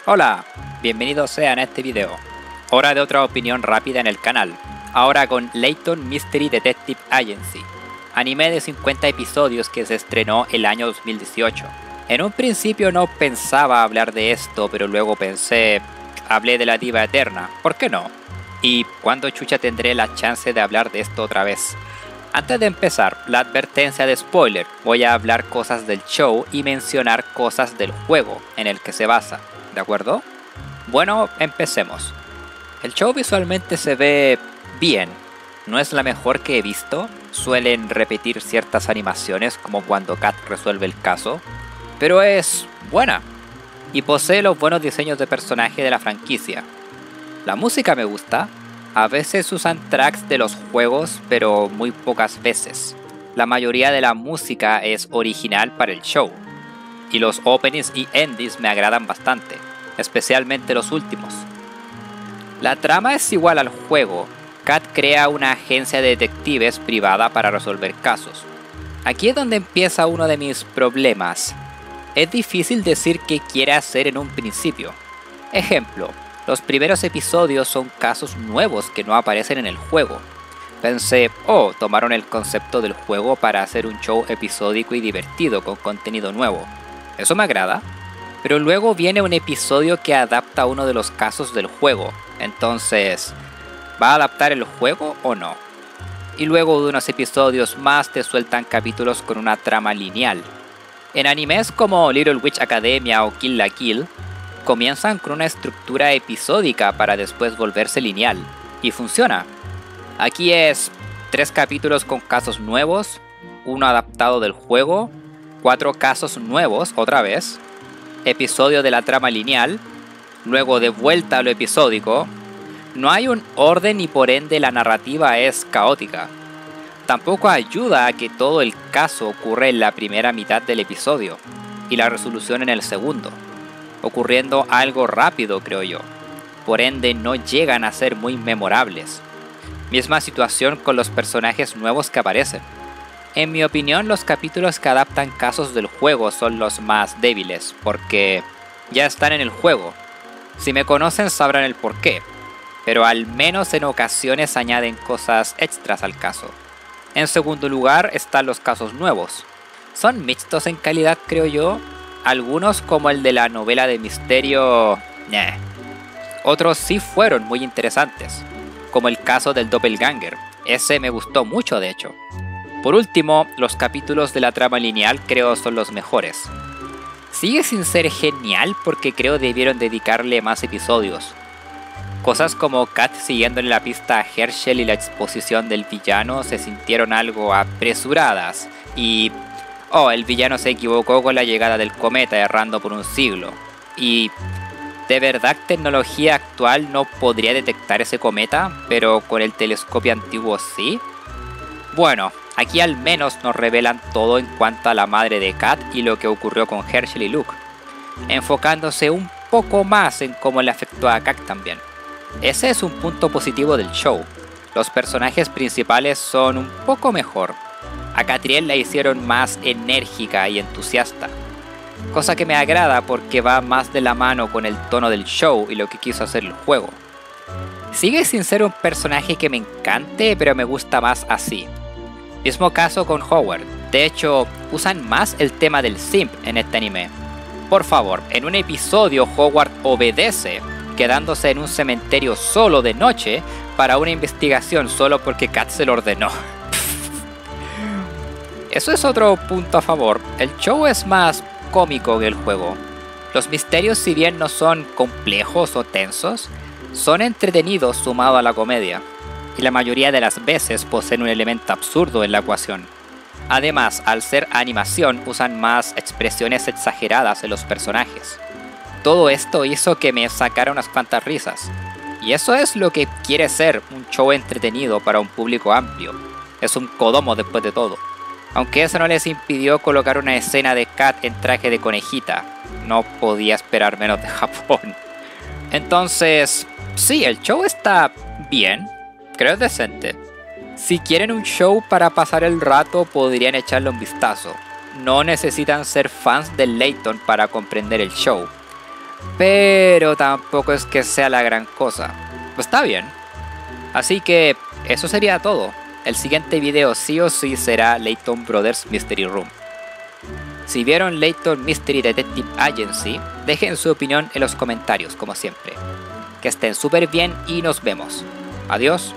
Hola, bienvenidos sean a este video. Hora de otra opinión rápida en el canal, ahora con Layton Mystery Detective Agency, anime de 50 episodios que se estrenó el año 2018. En un principio no pensaba hablar de esto, pero luego pensé, hablé de la diva eterna, ¿por qué no? ¿Y cuándo chucha tendré la chance de hablar de esto otra vez? Antes de empezar, la advertencia de spoiler, voy a hablar cosas del show y mencionar cosas del juego en el que se basa, ¿de acuerdo? Bueno, empecemos. El show visualmente se ve bien, no es la mejor que he visto, suelen repetir ciertas animaciones como cuando Kat resuelve el caso, pero es buena y posee los buenos diseños de personaje de la franquicia. La música me gusta. A veces usan tracks de los juegos, pero muy pocas veces. La mayoría de la música es original para el show. Y los openings y endings me agradan bastante, especialmente los últimos. La trama es igual al juego. Kat crea una agencia de detectives privada para resolver casos. Aquí es donde empieza uno de mis problemas. Es difícil decir qué quiere hacer en un principio. Ejemplo. Los primeros episodios son casos nuevos que no aparecen en el juego. Pensé, tomaron el concepto del juego para hacer un show episódico y divertido con contenido nuevo. Eso me agrada. Pero luego viene un episodio que adapta uno de los casos del juego. Entonces, ¿va a adaptar el juego o no? Y luego de unos episodios más te sueltan capítulos con una trama lineal. En animes como Little Witch Academia o Kill la Kill, comienzan con una estructura episódica para después volverse lineal, y funciona. Aquí es 3 capítulos con casos nuevos, uno adaptado del juego, 4 casos nuevos otra vez, episodio de la trama lineal, luego de vuelta a lo episódico. No hay un orden y por ende la narrativa es caótica. Tampoco ayuda a que todo el caso ocurre en la primera mitad del episodio, y la resolución en el segundo, ocurriendo algo rápido, creo yo. Por ende no llegan a ser muy memorables. Misma situación con los personajes nuevos que aparecen. En mi opinión, los capítulos que adaptan casos del juego son los más débiles, porque ya están en el juego. Si me conocen sabrán el porqué, pero al menos en ocasiones añaden cosas extras al caso. En segundo lugar están los casos nuevos. Son mixtos en calidad, creo yo. Algunos, como el de la novela de misterio, Otros sí fueron muy interesantes, como el caso del doppelganger. Ese me gustó mucho, de hecho. Por último, los capítulos de la trama lineal creo son los mejores. Sigue sin ser genial porque creo debieron dedicarle más episodios. Cosas como Kat siguiéndole la pista a Herschel y la exposición del villano se sintieron algo apresuradas y... el villano se equivocó con la llegada del cometa errando por un siglo. Y ¿de verdad tecnología actual no podría detectar ese cometa, pero con el telescopio antiguo sí? Bueno, aquí al menos nos revelan todo en cuanto a la madre de Kat y lo que ocurrió con Herschel y Luke, enfocándose un poco más en cómo le afectó a Kat también. Ese es un punto positivo del show. Los personajes principales son un poco mejor. A Catriel la hicieron más enérgica y entusiasta, cosa que me agrada porque va más de la mano con el tono del show y lo que quiso hacer el juego. Sigue sin ser un personaje que me encante, pero me gusta más así. Mismo caso con Howard. De hecho, usan más el tema del simp en este anime. Por favor, en un episodio Howard obedece, quedándose en un cementerio solo de noche para una investigación solo porque Kat se lo ordenó. Eso es otro punto a favor. El show es más cómico que el juego. Los misterios, si bien no son complejos o tensos, son entretenidos sumado a la comedia, y la mayoría de las veces poseen un elemento absurdo en la ecuación. Además, al ser animación, usan más expresiones exageradas en los personajes. Todo esto hizo que me sacara unas cuantas risas, y eso es lo que quiere ser un show entretenido para un público amplio. Es un Kodomo después de todo. Aunque eso no les impidió colocar una escena de Kat en traje de conejita. No podía esperar menos de Japón. Entonces, sí, el show está bien. Creo es decente. Si quieren un show para pasar el rato, podrían echarle un vistazo. No necesitan ser fans de Layton para comprender el show. pero tampoco es que sea la gran cosa. Pues está bien. Así que eso sería todo. El siguiente video sí o sí será Layton Brothers Mystery Room. Si vieron Layton Mystery Detective Agency, dejen su opinión en los comentarios, como siempre. Que estén súper bien y nos vemos. Adiós.